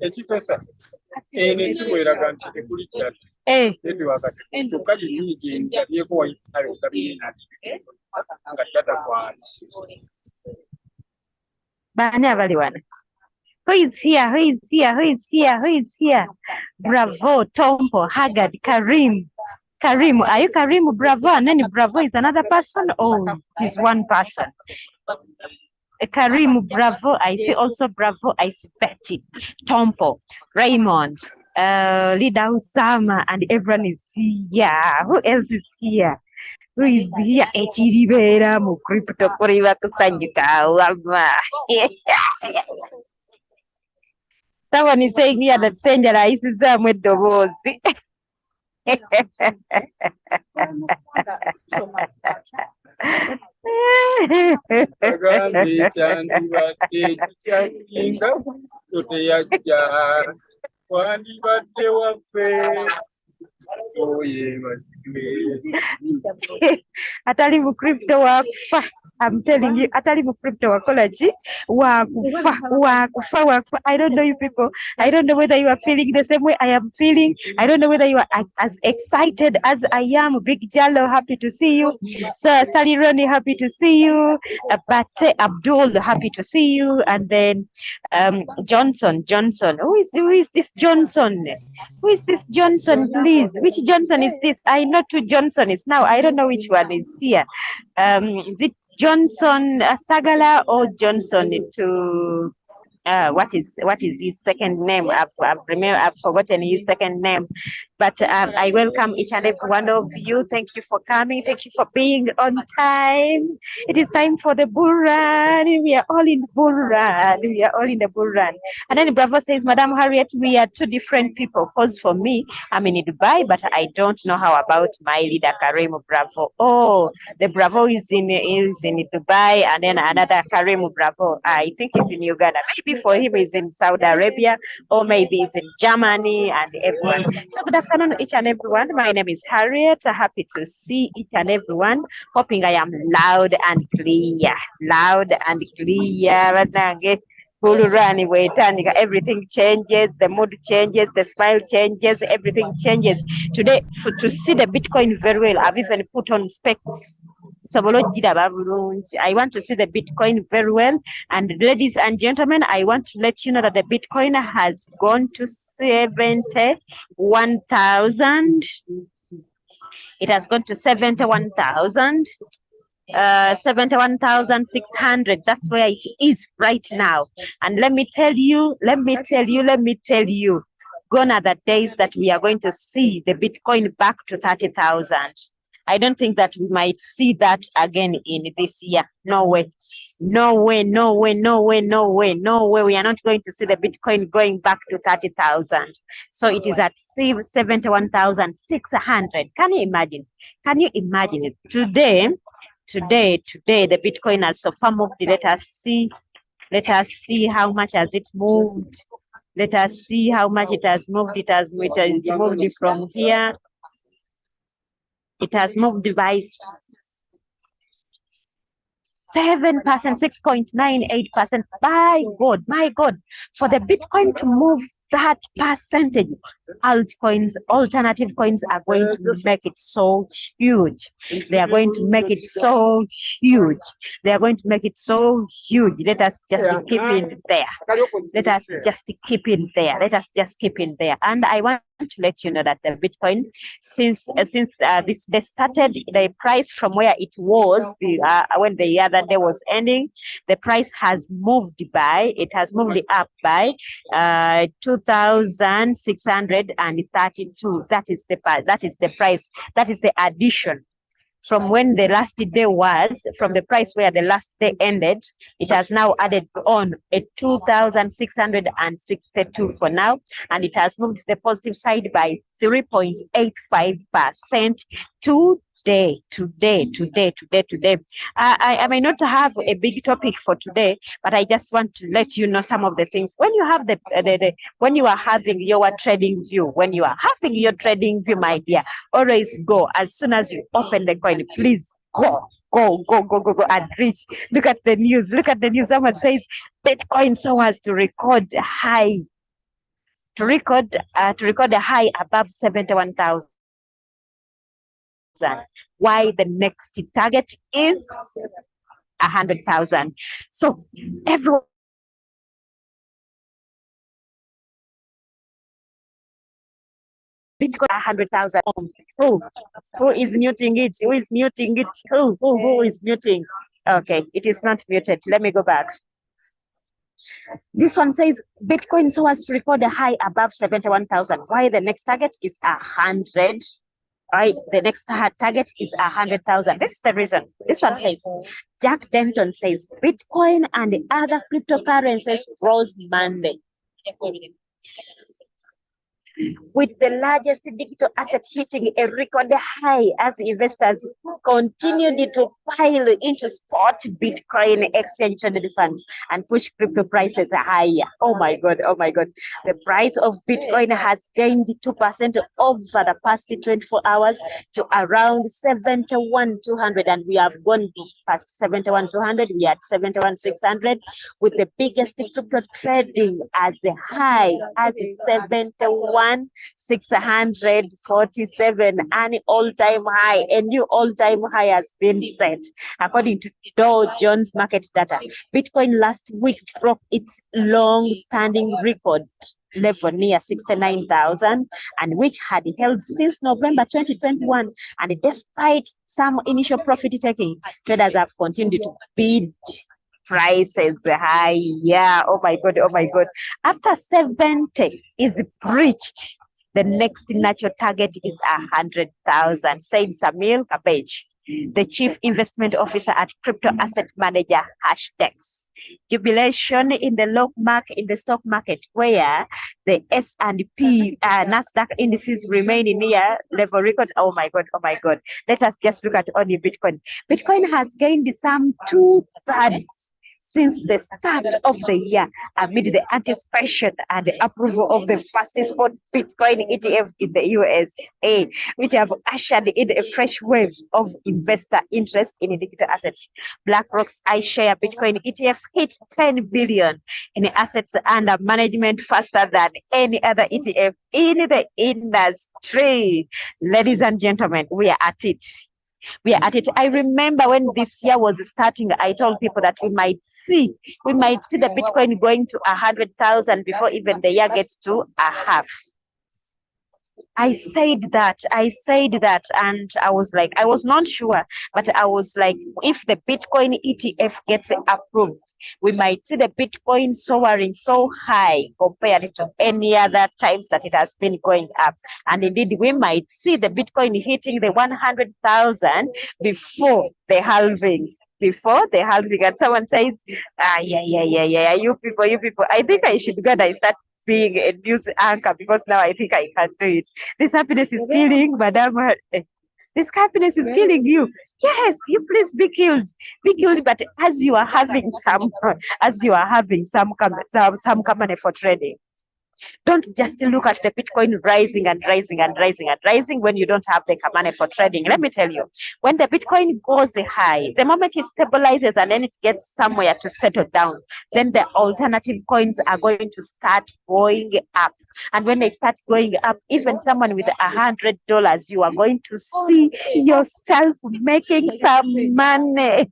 ekisasa eno esimu eraga nti tekuli ddala netwakati kyokka biriigi ndabyeko wayifayo gabina nga ddata kwangi baani abali wano. Who is here? Who is here? Who is here? Who is here? Bravo, Tompo, Haggard, Karim. Karim, are you Karim? Bravo, and then Bravo is another person? Oh, it is one person. Karim, Bravo. I see also Bravo. I see Betty, Tompo, Raymond, Lida Usama, and everyone is here. Who else is here? Who is here? Echiribera mu crypto kuriba kusanyuka wama. Someone is saying here that Senjara is zamwe dobozi. agambe kyandibadde kikyakinga toteyajja wandibadde waffe atali mu crypto wakufa. I'm telling you, atali mu crypto wakola ki wakufa. I don't know you people. I don't know whether you are feeling the same way I am feeling. I don't know whether you are as excited as I am. Big Jallo, happy to see you. Sir Sally Ronnie, happy to see you. Bate Abdul, happy to see you. And then Johnson. Who is this Johnson? Who is this Johnson, please? Which Johnson is this? I know two Johnsons now. I don't know which one is here. Is it Johnson Sagala or Johnson to what is his second name? I've forgotten his second name. But I welcome each and every one of you. Thank you for coming. Thank you for being on time. It is time for the bull run. We are all in bull run. We are all in the bull run. And then Bravo says, Madam Harriet, we are two different people. Because for me, I'm in Dubai, but I don't know how about my leader Karim Bravo. Oh, the Bravo is in Dubai, and then another Karim Bravo. I think he's in Uganda. Maybe for him he's in Saudi Arabia, or maybe he's in Germany, and everyone. So good afternoon, each and everyone. My name is Harriet. Happy to see each and everyone. Hoping I am loud and clear. Loud and clear. Everything changes, the mood changes, the smile changes, everything changes. Today, to see the Bitcoin very well, I've even put on specs. I want to see the Bitcoin very well. And ladies and gentlemen, I want to let you know that the Bitcoin has gone to 71,000. It has gone to 71,000. 71,600. That's where it is right now. And let me tell you, gone are the days that we are going to see the Bitcoin back to 30,000. I don't think that we might see that again in this year. No way. We are not going to see the Bitcoin going back to 30,000. So it is at 71,600. Can you imagine? it? Today, the Bitcoin has so far moved. Let us see how much has it moved. Let us see how much it has moved. It has moved from here. It has moved by 7%, 6.98%. My God, for the Bitcoin to move that percentage, altcoins, alternative coins are going to make it so huge. They are going to make it so huge. Let us just keep in there. And I want to let you know that the Bitcoin, since this they started, the price from where it was when the other day was ending, the price has moved up by 2,632. That is the price. That is the addition. from when the last day was, from the price where the last day ended, it has now added on a 2,662 for now, and it has moved to the positive side by 3.85% today. I may not have a big topic for today, but I just want to let you know some of the things. When you have when you are having your trading view, my dear, always go as soon as you open the coin. Please go and reach. Look at the news. Someone says Bitcoin so as to record high, to record a high above 71,000. Why the next target is 100,000. So everyone, Bitcoin 100,000. Who is muting it? Who is muting it? Who is muting? Okay, it is not muted. Let me go back. This one says Bitcoin so as to record a high above 71,000. Why the next target is 100? Right, the next target is 100,000. This is the reason. This one says, Jack Denton says, Bitcoin and other cryptocurrencies rose Monday, with the largest digital asset hitting a record high as investors continued to pile into spot Bitcoin exchange traded funds and push crypto prices higher. Oh my God. The price of Bitcoin has gained 2% over the past 24 hours to around 71,200, and we have gone past 71,200. We are at 71,600, with the biggest crypto trading as high as 71,647, an all-time high. A new all-time high has been set, according to Dow Jones market data. Bitcoin last week broke its long-standing record level near 69,000, and which had held since November 2021. And despite some initial profit taking, traders have continued to bid prices high. Yeah, oh my God. After 70 is breached, the next natural target is 100,000, said Samuel Cabbage, the chief investment officer at crypto asset manager Hashdex. Jubilation in the stock market, where the S&P Nasdaq indices remain near level records. Oh my God. Let us just look at only Bitcoin. Bitcoin has gained some 2/3 since the start of the year, amid the anticipation and approval of the fastest spot Bitcoin ETF in the USA, which have ushered in a fresh wave of investor interest in digital assets. BlackRock's iShare Bitcoin ETF hit 10 billion in assets under management, faster than any other ETF in the industry. Ladies and gentlemen, we are at it. I remember when this year was starting, I told people that we might see the Bitcoin going to 100,000 before even the year gets to a half. I said that, and I was not sure, but I was like, if the Bitcoin ETF gets approved, we might see the Bitcoin soaring so high compared to any other times that it has been going up. And indeed, we might see the Bitcoin hitting the 100,000 before the halving. And someone says, yeah, you people, I think I should go and start being a news anchor, because now I think I can do it. This happiness is killing Madam. This happiness is killing you. Yes, you please be killed. But as you are having some company for trading, don't just look at the Bitcoin rising when you don't have the money for trading. Let me tell you, when the Bitcoin goes high, the moment it stabilizes and then it gets somewhere to settle down, then the alternative coins are going to start going up. And when they start going up, even someone with $100, you are going to see yourself making some money.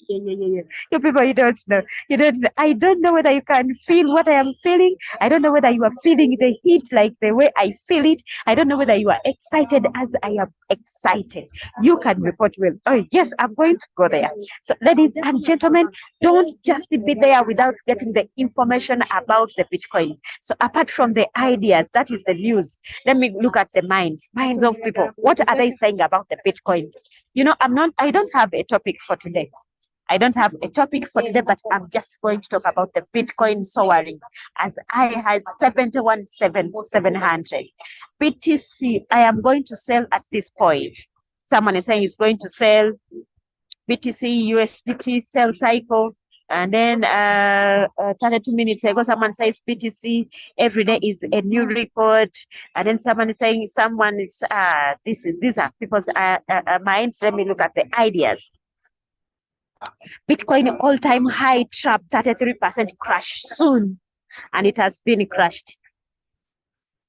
You people, you don't know. You don't know. I don't know whether you can feel what I am feeling. I don't know whether you are feeling the heat like the way I feel it. I don't know whether you are excited as I am excited. You can report well. Oh, yes, I'm going to go there. So, ladies and gentlemen, don't just be there without getting the information about the Bitcoin. So, apart from the ideas, that is the news. Let me look at the minds of people. What are they saying about the Bitcoin? You know, I don't have a topic for today. I don't have a topic for today, but I'm just going to talk about the Bitcoin soaring as high as 71,700. BTC, I am going to sell at this point. Someone is saying it's going to sell BTC, USDT, sell cycle. And then 32 minutes ago, someone says BTC every day is a new record. And then someone is saying these are people's minds. Let me look at the ideas. Bitcoin all-time high trap, 33% crash soon. And it has been crushed.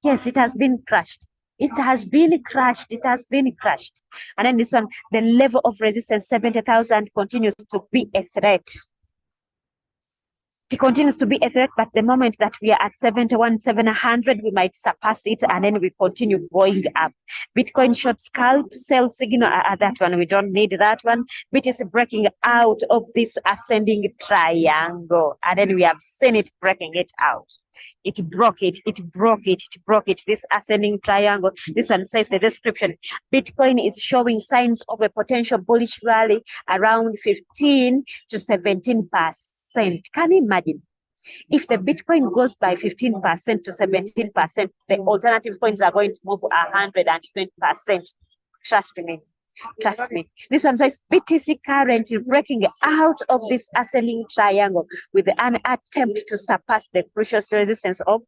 Yes, it has been crushed. It has been crushed. It has been crushed. And then this one, the level of resistance, 70,000, continues to be a threat. It continues to be a threat, but the moment that we are at 71,700, we might surpass it, and then we continue going up. Bitcoin short scalp, sell signal, that one, we don't need that one. BTC breaking out of this ascending triangle, and then we have seen it breaking it out. It broke it, this ascending triangle. This one says the description, Bitcoin is showing signs of a potential bullish rally around 15 to 17%. Can you imagine? If the Bitcoin goes by 15% to 17%, the alternative coins are going to move 120%. Trust me. Trust me. This one says BTC currently breaking out of this ascending triangle with an attempt to surpass the crucial resistance of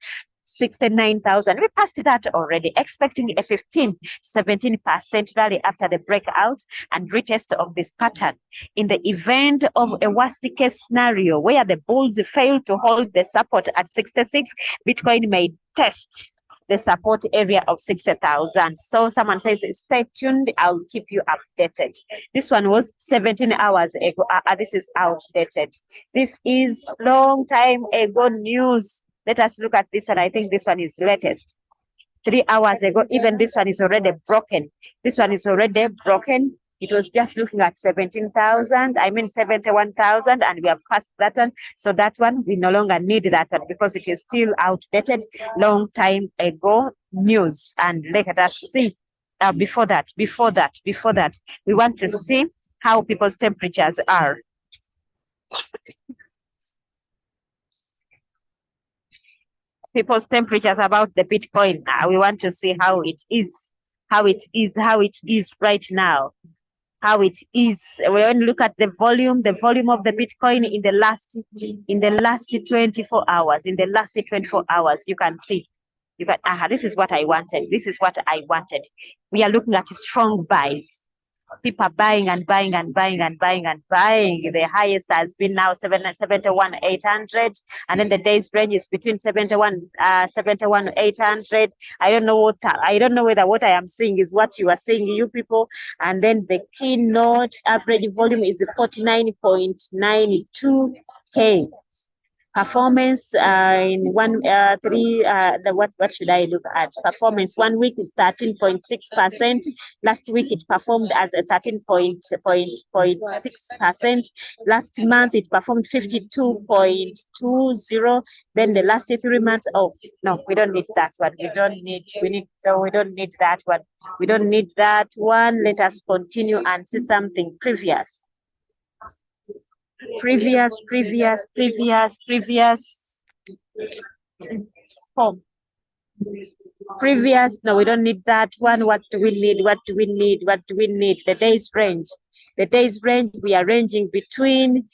69,000. We passed that already, expecting a 15 to 17% rally after the breakout and retest of this pattern. In the event of a worst case scenario where the bulls fail to hold the support at 66, Bitcoin may test the support area of 60,000. So someone says, stay tuned, I'll keep you updated. This one was 17 hours ago. This is outdated. This is long time ago news. Let us look at this one. I think this one is latest. 3 hours ago, even this one is already broken. This one is already broken. It was just looking at 71,000, and we have passed that one. So that one, we no longer need that one because it is still outdated, long time ago news. And let us see, before that, we want to see how people's temperatures are. People's temperatures about the Bitcoin. We want to see how it is right now. How it is. When you look at the volume of the Bitcoin in the last 24 hours. In the last 24 hours, you can see. This is what I wanted. We are looking at strong buys. People are buying and buying and buying and buying and buying. The highest has been now 71,800, and then the days range is between 71,800. I don't know whether what I am seeing is what you are seeing, you people. And then the keynote average volume is 49.92K. Performance in what should I look at? Performance 1 week is 13.6%. Last week it performed as a 13.6%. Last month it performed 52.20. Then the last 3 months, we don't need that one. We don't need that one. We don't need that one. Let us continue and see something previous. No, we don't need that one. What do we need? The days range. The days range, we are ranging between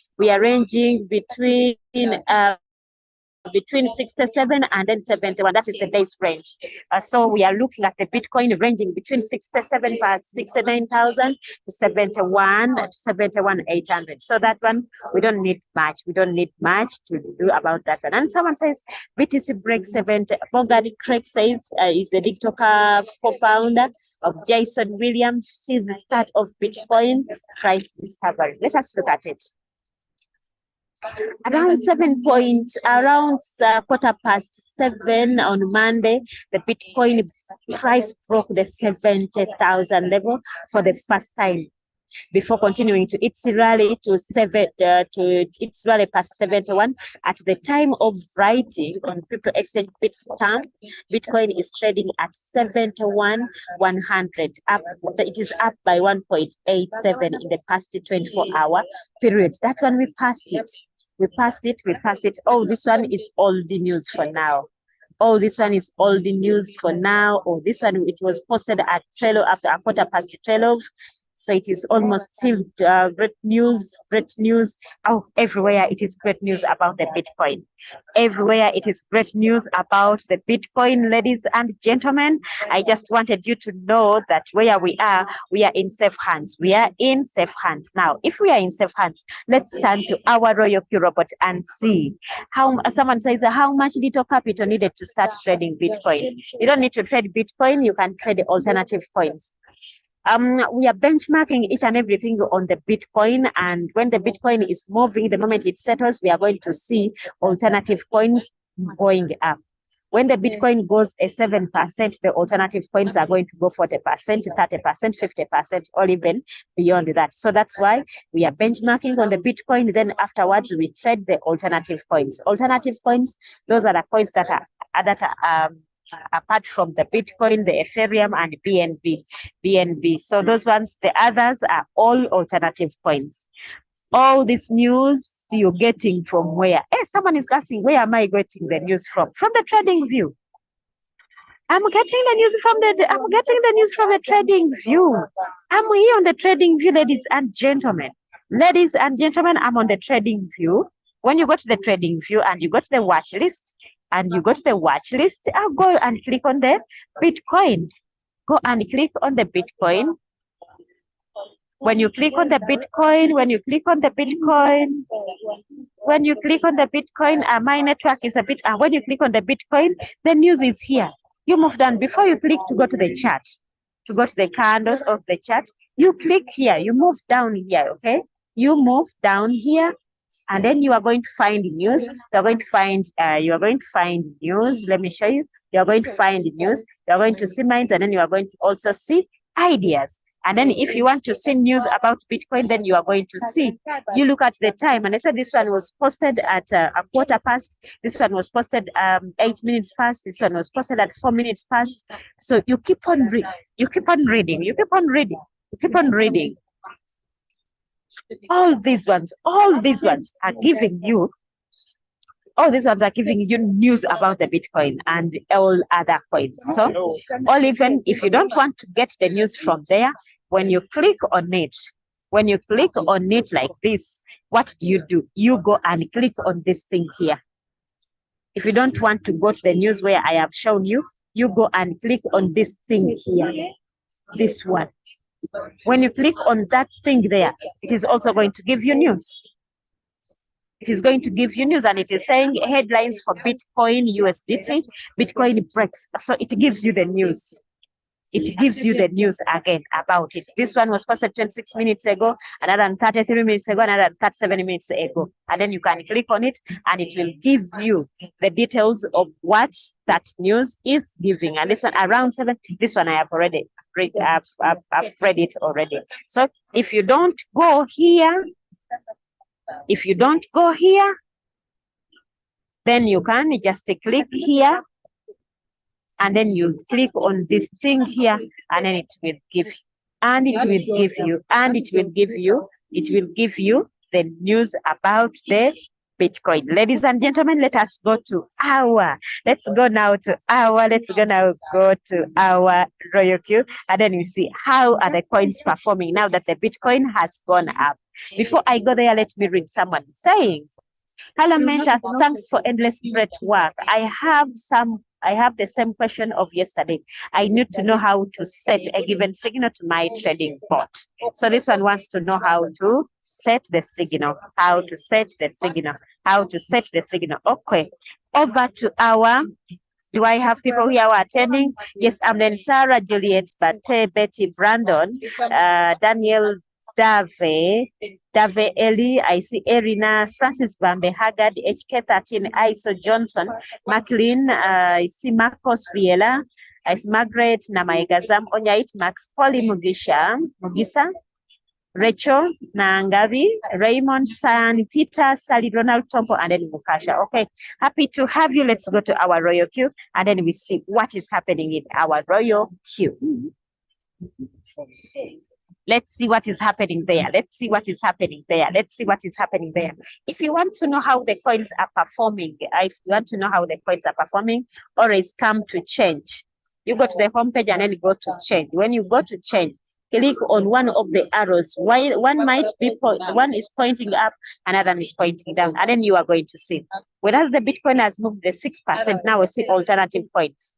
67 and then 71. That is the days range. So we are looking at the Bitcoin ranging between 69,000 to 71,800. So that one, we don't need much. We don't need much to do about that one. And someone says BTC breaks 70. Morgan Craig says is the TikTok co-founder of Jason Williams, sees the start of Bitcoin price discovery. Let us look at it. Around quarter past 7 on Monday, the Bitcoin price broke the 70,000 level for the first time before continuing to its rally its rally past 71. At the time of writing on crypto exchange Bitstamp, Bitcoin is trading at 71,100. It is up by 1.87 in the past 24-hour period. That one we passed it. We passed it. Oh, this one is old news for now. Oh, this one is old news for now. Oh, this one, it was posted at 12 after a quarter past 12. So it is almost still great news. Oh, everywhere it is great news about the Bitcoin. Everywhere it is great news about the Bitcoin, ladies and gentlemen. I just wanted you to know that where we are in safe hands. We are in safe hands. Now, if we are in safe hands, let's turn to our Royal Q robot and see how someone says how much little capital needed to start trading Bitcoin. You don't need to trade Bitcoin. You can trade alternative coins. We are benchmarking each and everything on the Bitcoin, and when the Bitcoin is moving, the moment it settles, we are going to see alternative coins going up. When the Bitcoin goes a 7%, the alternative coins are going to go 40%, 30%, 50%, or even beyond that. So that's why we are benchmarking on the Bitcoin. Then afterwards, we trade the alternative coins. Alternative coins, those are the coins that are apart from the Bitcoin, the Ethereum, and BNB. So those ones, the others are all alternative coins. All this news you're getting from where? Hey, someone is asking, where am I getting the news from? From the Trading View. I'm getting the news from the Trading View. I'm here on the Trading View, ladies and gentlemen. Ladies and gentlemen, I'm on the Trading View. When you go to the Trading View and you go to the watch list, I'll go and click on the Bitcoin. Go and click on the Bitcoin. When you click on the Bitcoin, my network is a bit, when you click on the Bitcoin, the news is here. You move down before you click to go to the chart, to go to the candles of the chart. You click here, you move down here, okay? You move down here, and then you are going to find news. You are going to find news. Let me show you. You are going to find news. You are going to see mines, and then you are going to also see ideas. And then if you want to see news about Bitcoin, then you are going to see. You look at the time, and I said this one was posted at a quarter past. This one was posted 8 minutes past. This one was posted at 4 minutes past. So you keep on reading. You keep on reading. All these ones are giving you news about the Bitcoin and all other coins. So, or even if you don't want to get the news from there, when you click on it like this, what do? You go and click on this thing here. If you don't want to go to the news where I have shown you, you go and click on this thing here, this one. When you click on that thing there, it is also going to give you news. It is going to give you news, and it is saying headlines for Bitcoin USDT, Bitcoin breaks. So it gives you the news. It gives you the news again about it. This one was posted 26 minutes ago, another 33 minutes ago, another 37 minutes ago. And then you can click on it, and it will give you the details of what that news is giving. And this one around 7, this one I have already read, I've read it already. So if you don't go here, then you can just click here, and then you click on this thing here, and then it will give you the news about the Bitcoin. Ladies and gentlemen, let's go now to our Royal Q, and then you see how are the coins performing now that the Bitcoin has gone up. Before I go there, let me read someone saying, hello, Mentor, thanks for endless great work. I have the same question of yesterday. I need to know how to set a given signal to my trading bot. So this one wants to know how to set the signal. Okay, over to our, do I have people here who are attending? Yes, I'm then Sarah, Juliet, Bate, Betty, Brandon, Daniel, Dave Eli, I see Erina, Francis Bambe, Haggard, HK13, Iso Johnson, McLean, I see Marcos Viela, I see Margaret Namaigazam, Onyait, Max Polly Mugisa, Rachel Nangavi, Raymond, San Peter, Sally, Ronald Tompo, and then Mukasha. Okay, happy to have you. Let's go to our royal queue and then we see what is happening in our royal queue. Let's see what is happening there. Let's see what is happening there. Let's see what is happening there. If you want to know how the coins are performing, always come to change. You go to the homepage and then you go to change. When you go to change, click on one of the arrows. One is pointing up, another is pointing down, and then you are going to see. Whereas the Bitcoin has moved the 6%, now we see alternative coins.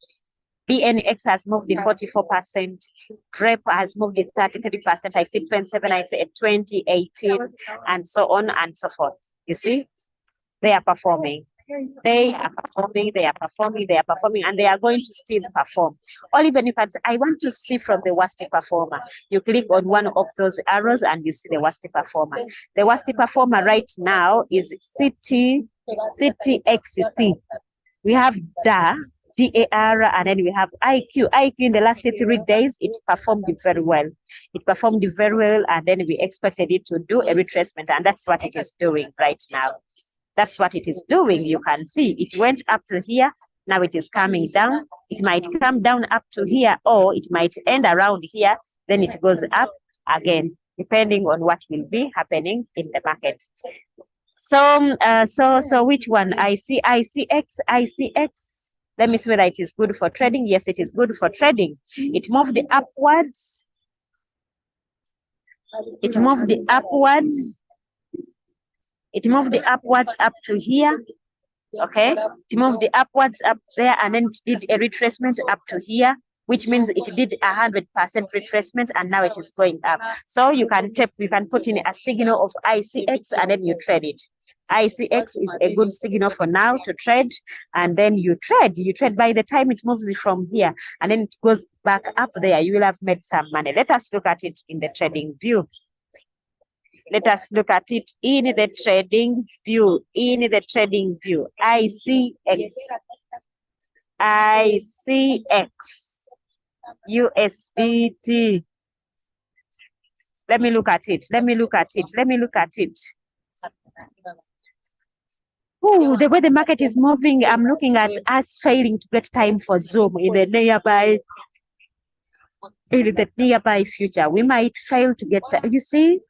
BNX has moved the 44%, DREP has moved the 33%, I see 27, I see 20, 18, and so on and so forth. You see, they are performing. They are performing, and they are going to still perform. Or even if I want to see from the worst performer, you click on one of those arrows and you see the worst performer. The worst performer right now is CTXC. We have DAR, and then we have IQ. IQ in the last 3 days, it performed very well. And then we expected it to do a retracement, and that's what it is doing right now. That's what it is doing. You can see it went up to here. Now it is coming down. It might come down up to here, or it might end around here. Then it goes up again, depending on what will be happening in the market. So which one? ICX. Let me see whether it is good for trading. Yes, it is good for trading. It moved upwards. It moved upwards up to here. Okay, it moved upwards up there, and then it did a retracement up to here, which means it did 100% retracement, and now it is going up. So you can put in a signal of ICX and then you trade it. ICX is a good signal for now to trade, and then you trade by the time it moves from here and then it goes back up there, you will have made some money. Let us look at it in the trading view. ICX. USDT. Let me look at it. Oh, the way the market is moving, I'm looking at us failing to get time for Zoom in the nearby future. We might fail to get time. You see.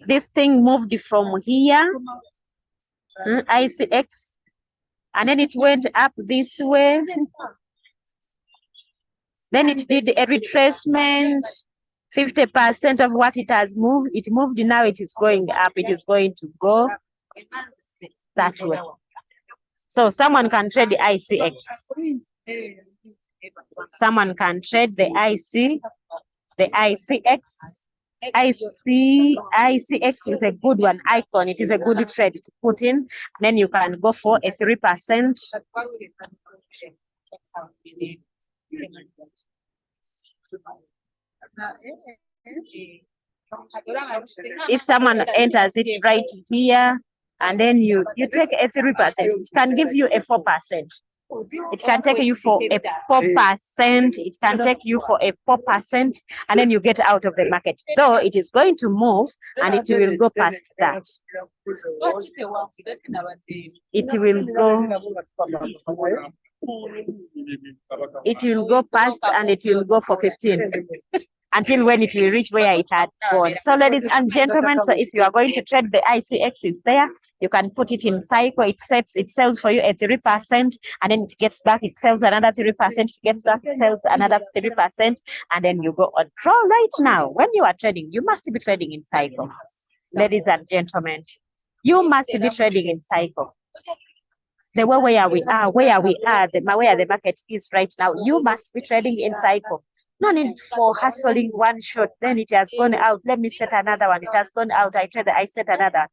This thing moved from here, ICX, and then it went up this way. Then it did a retracement, 50% of what it has moved. It moved, now it is going up. It is going to go that way. So someone can trade the ICX. Someone can trade the ICX. ICX is a good one, icon. It is a good trade to put in. Then you can go for a 3%. If someone enters it right here, and then you take a 3%, it can give you a 4%. It can take you for a 4%. It can take you for a 4%, and then you get out of the market. Though it is going to move, and it will go past that. It will go past, and it will go for 15. Until when it will reach where it had gone. So ladies and gentlemen, so if you are going to trade the ICX, is there, you can put it in cycle. It sells for you at 3%, and then it gets back, it sells another 3%, it gets back, it sells another 3%, and then you go on. So right now, when you are trading, you must be trading in cycle. Ladies and gentlemen, you must be trading in cycle. The way where we are, where the market is right now, you must be trading in cycle. No need for hustling one shot, then it has gone out. Let me set another one. It has gone out. I set another.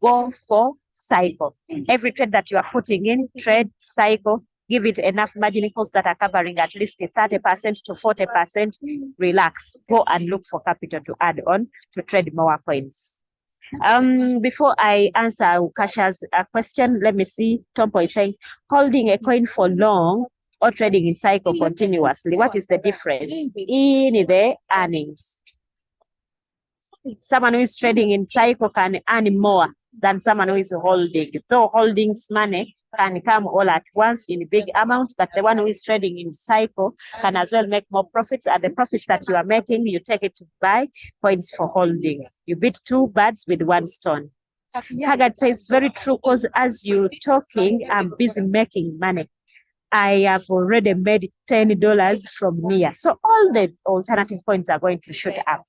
Go for cycle. Every trade that you are putting in, trade, cycle, give it enough margin calls that are covering at least 30% to 40%. Relax. Go and look for capital to add on to trade more coins. Before I answer Kasha's question, let me see. Tompo is saying, holding a coin for long or trading in cycle continuously. What is the difference in the earnings? Someone who is trading in cycle can earn more than someone who is holding. So holding's money can come all at once in big amounts, but the one who is trading in cycle can as well make more profits. And the profits that you are making, you take it to buy coins for holding. You beat two birds with one stone. Haggard says, very true, because as you're talking, I'm busy making money. I have already made $10 from Nia. So all the alternative coins are going to shoot up.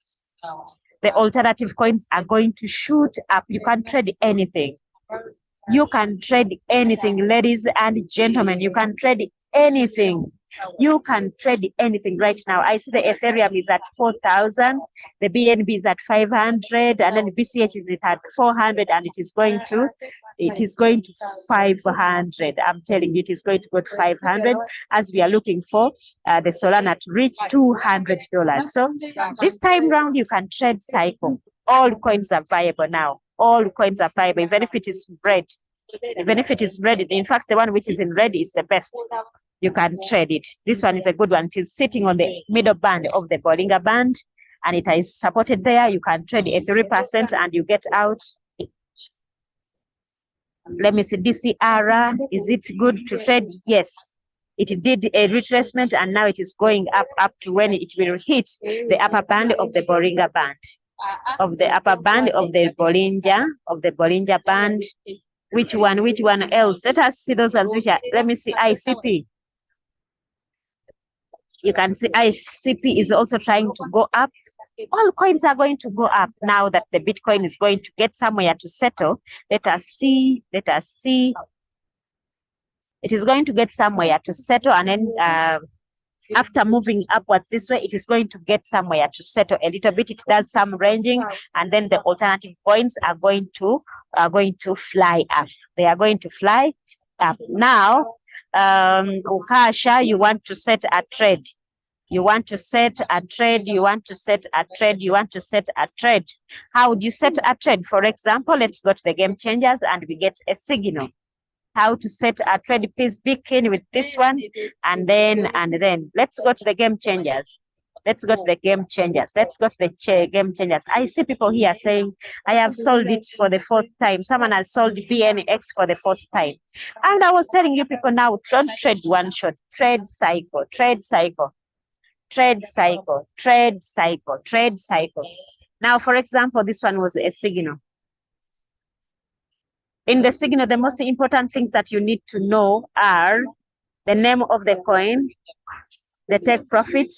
The alternative coins are going to shoot up. You can trade anything. You can trade anything, ladies and gentlemen. You can trade anything. You can trade anything right now. I see the Ethereum is at 4,000, the BNB is at 500, and then BCH is at 400, and it is going to 500. I'm telling you, it is going to go to 500 as we are looking for the Solana to reach $200. So this time round, you can trade cycle. All coins are viable now. All coins are viable, even if it is red. Even if it is red, in fact, the one which is in red is the best. You can trade it. This one is a good one. It is sitting on the middle band of the Bollinger Band, and it is supported there. You can trade a 3% and you get out. Let me see, DCR, is it good to trade? Yes. It did a retracement and now it is going up to when it will hit the upper band of the Bollinger Band. Of the upper band of the Bollinger Band. Which one else? Let us see those ones which are, let me see, ICP. You can see ICP is also trying to go up. All coins are going to go up now that the Bitcoin is going to get somewhere to settle. Let us see. It is going to get somewhere to settle, and then after moving upwards this way, it is going to get somewhere to settle a little bit. It does some ranging, and then the alternative coins are going to fly up. They are going to fly up. Now, Ukasha, you want to set a trade. You want to set a trade. You want to set a trade. You want to set a trade. How would you set a trade? For example, let's go to the game changers and we get a signal. How to set a trade? Please be keen with this one, and then let's go to the game changers. Let's go to the game changers. Let's go to the game changers. I see people here saying, I have sold it for the 4th time. Someone has sold BNX for the 1st time. And I was telling you people now, don't trade one shot. Trade cycle, trade cycle, trade cycle, trade cycle, trade cycle. Now, for example, this one was a signal. In the signal, the most important things that you need to know are the name of the coin, the take profit.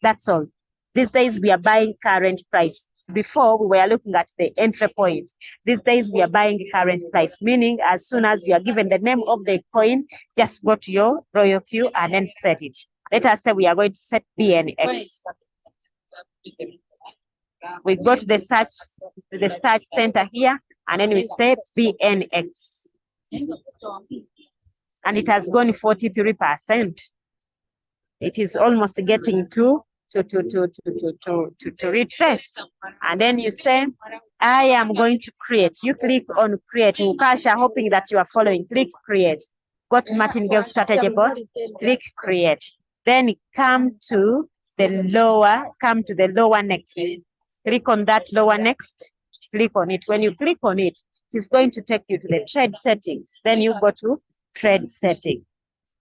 That's all. These days, we are buying current price. Before, we were looking at the entry point. These days, we are buying current price, meaning as soon as you are given the name of the coin, just go to your Royal Queue and then set it. Let us say we are going to set BNX. We go to the search center here, and then we say BNX. And it has gone 43%. It is almost getting to retrace. And then you say, I am going to create. You click on create. Ukasha, hoping that you are following. Click create. Go to Martingale Strategy Bot. Click create. Then come to the lower next. Click on that lower next. Click on it. When you click on it, it is going to take you to the trade settings. Then you go to trade setting.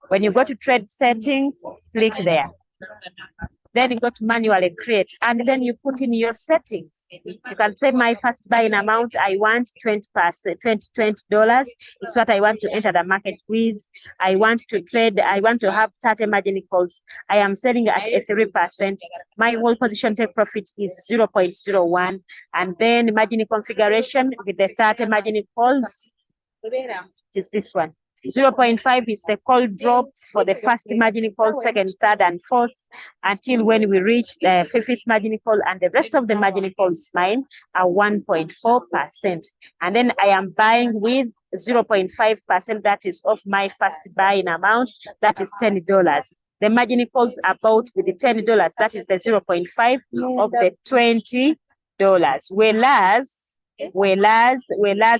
When you go to trade setting, click there. Then you go to manually create, and then you put in your settings. You can say my first buying amount, I want $20. It's what I want to enter the market with. I want to trade. I want to have 30 margin calls. I am selling at a 3%. My whole position take profit is 0.01. And then margin configuration with the 30 margin calls is this one. 0.5 is the call drop for the first margin call, second, third, and fourth, until when we reach the fifth margin call, and the rest of the margin calls mine are 1.4%. And then I am buying with 0.5%, that is of my first buying amount, that is $10. The margin calls about with the $10, that is the 0.5 of the $20. Whereas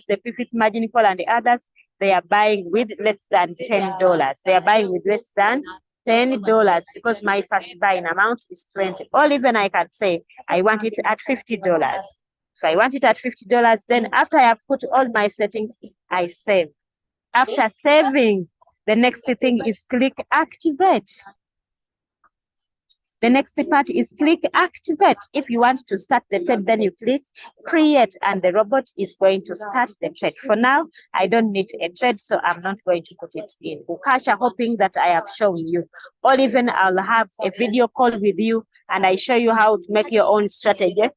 the fifth margin call and the others, they are buying with less than $10. They are buying with less than $10 because my first buying amount is 20. Or even I can say I want it at $50. So I want it at $50. Then after I have put all my settings, I save. After saving, the next thing is click activate. The next part is click activate. If you want to start the trade, then you click create and the robot is going to start the trade. For now, I don't need a trade, so I'm not going to put it in Ukaasha, hoping that I have shown you. Or even I'll have a video call with you and I show you how to make your own strategy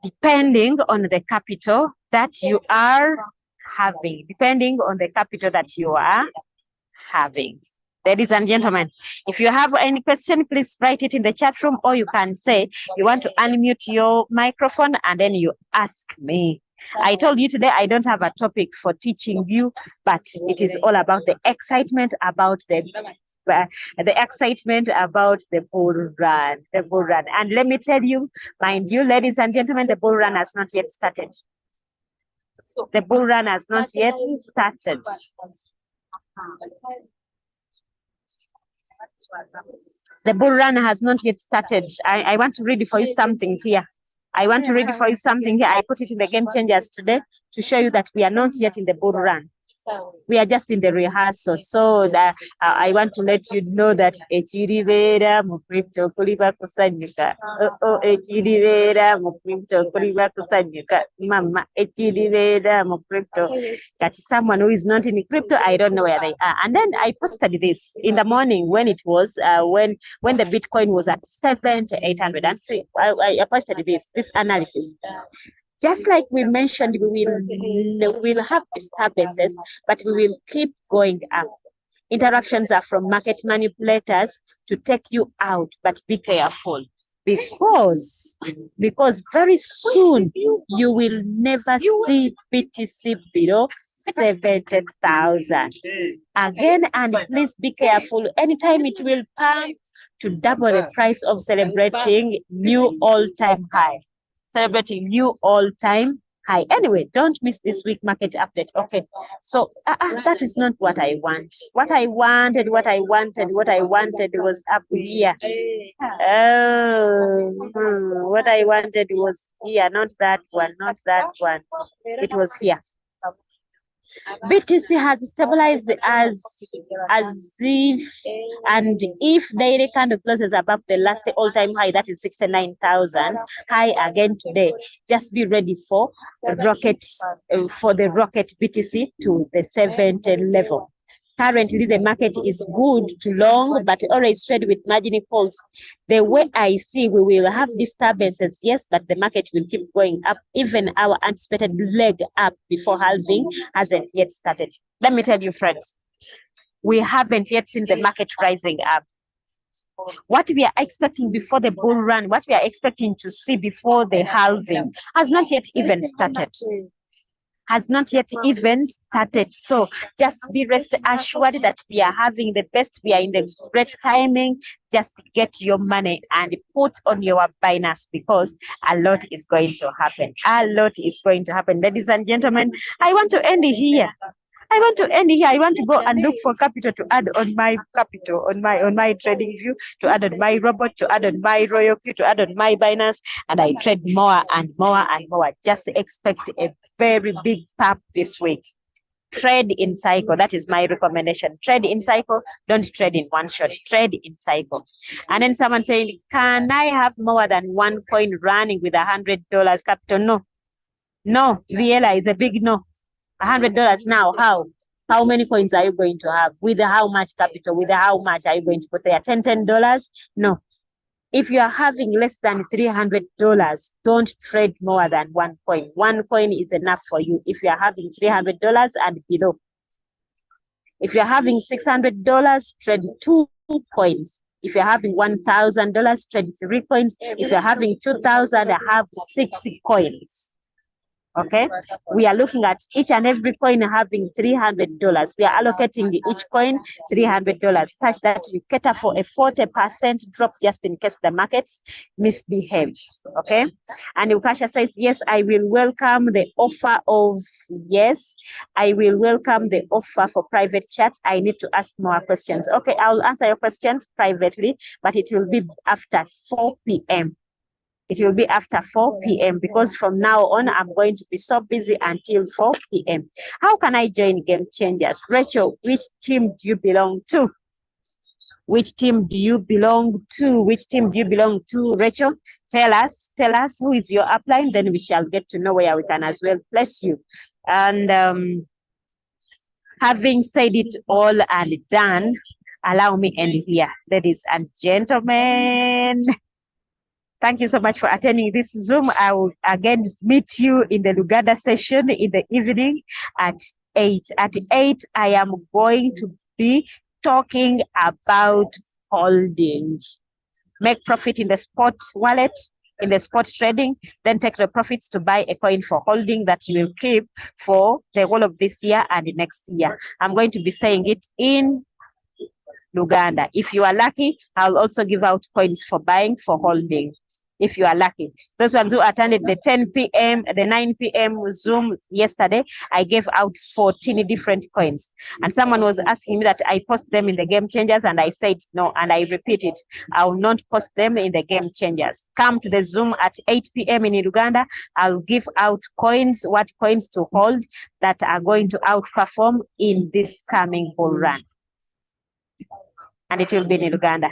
depending on the capital that you are having. Depending on the capital that you are having. Ladies and gentlemen, if you have any question, please write it in the chat room, or you can say you want to unmute your microphone and then you ask me. I told you today I don't have a topic for teaching you, but it is all about the excitement about the excitement about the bull run, And let me tell you, mind you, ladies and gentlemen, the bull run has not yet started. The bull run has not yet started. The bull run has not yet started. I want to read for you something here. I put it in the Game Changers today to show you that we are not yet in the bull run. We are just in the rehearsal. So that I want to let you know that Echirivera Mukrimto Kuliba Kusanyuka. Echirivera Mukrimto Kuliba Kusanyuka. Mama Echirivera Mukrimto. That is someone who is not in crypto. I don't know where they are. And then I posted this in the morning when it was when the Bitcoin was at 700 to 800. And see, I posted this analysis. Just like we mentioned, we will have disturbances, but we will keep going up. Interactions are from market manipulators to take you out, but be careful because very soon you will never see BTC below 70,000 again. And please be careful. Anytime it will pump to double the price of celebrating new all-time high. Anyway, don't miss this week market update. Okay, so that is not what I want. What I wanted was up here. What I wanted was here, not that one. It was here. BTC has stabilized as if, and if daily candle closes above the last all-time high, that is 69,000 high again today, just be ready for the rocket BTC to the 70 level. Currently, the market is good to long, but always trade with margin calls. The way I see, we will have disturbances, yes, but the market will keep going up. Even our anticipated leg up before halving hasn't yet started. Let me tell you, friends, we haven't yet seen the market rising up. What we are expecting before the bull run, what we are expecting to see before the halving has not yet even started. So just be rest assured that we are having the best. We are in the great timing. Just get your money and put on your Binance because a lot is going to happen. Ladies and gentlemen, I want to end here. I want to go and look for capital to add on my capital, on my trading view, to add on my robot, to add on my royalty, to add on my Binance, and I trade more and more and more. Just expect a very big pump this week. Trade in cycle. That is my recommendation. Trade in cycle. Don't trade in one shot. Trade in cycle. And then someone saying, can I have more than one coin running with $100 capital? No. Viela is a big no. $100 now. How many coins are you going to have? With how much capital? With how much are you going to put there? $10? No. If you are having less than $300, don't trade more than one coin. One coin is enough for you. If you are having $300 and below, If you're having $600, trade 2 coins. If you're having $1,000, trade 3 coins. If you're having 2,000, have 6 coins. Okay, we are looking at each and every coin having $300. We are allocating each coin $300, such that we cater for a 40% drop just in case the market misbehaves. Okay, and Ukasha says, yes, I will welcome the offer of, yes, I will welcome the offer for private chat. I need to ask more questions. Okay, I'll answer your questions privately, but it will be after 4 p.m. It will be after 4 p.m. because from now on, I'm going to be so busy until 4 p.m. How can I join Game Changers? Rachel, which team do you belong to? Which team do you belong to? Which team do you belong to? Rachel, tell us who is your upline, then we shall get to know where we can as well place you. And having said it all and done, allow me end here. Ladies and gentlemen, thank you so much for attending this Zoom. I will again meet you in the Luganda session in the evening at 8. At 8, I am going to be talking about holding. Make profit in the spot wallet, in the spot trading, then take the profits to buy a coin for holding that you will keep for the whole of this year and the next year. I'm going to be saying it in Luganda. If you are lucky, I'll also give out coins for buying, for holding. If you are lucky. Those ones who attended the 10 p.m., the 9 p.m. Zoom yesterday, I gave out 14 different coins. And someone was asking me that I post them in the Game Changers, and I said no, and I repeat it. I will not post them in the Game Changers. Come to the Zoom at 8 p.m. in Uganda. I'll give out coins, what coins to hold that are going to outperform in this coming bull run. And it will be in Uganda.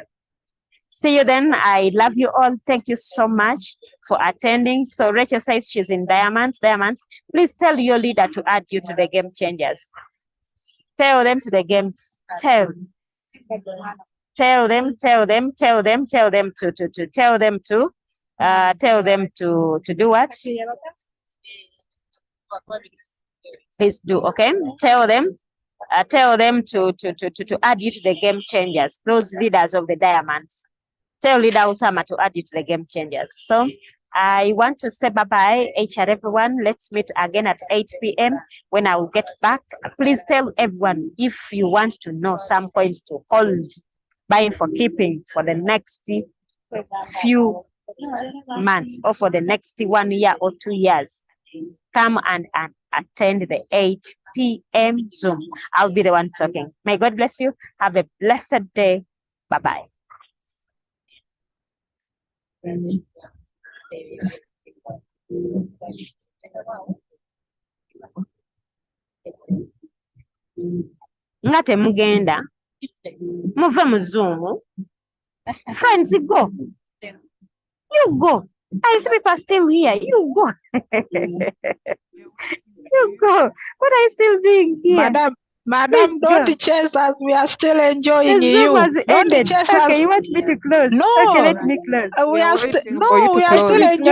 See you then. I love you all. Thank you so much for attending. So Rachel says she's in Diamonds. Diamonds, please tell your leader to add you to the Game Changers. Tell them to the game. Tell them to do what? Please do. Okay. Tell them to add you to the Game Changers. Those leaders of the Diamonds. Tell leader Osama to add you to the Game Changers. So I want to say bye-bye, each and everyone. Let's meet again at 8 p.m. when I will get back. Please tell everyone if you want to know some coins to hold, buying for keeping for the next few months or for the next 1 year or 2 years. Come and attend the 8 p.m. Zoom. I'll be the one talking. May God bless you. Have a blessed day. Bye-bye. Nga temugenda muve mu Zoom. Friends, go. You go. I see people still here. You go. You go. What are you still doing here? Madam, don't chase us. We are still enjoying you. Don't chase us. Okay, you want me to close? No. Okay, let me close. We are still enjoying.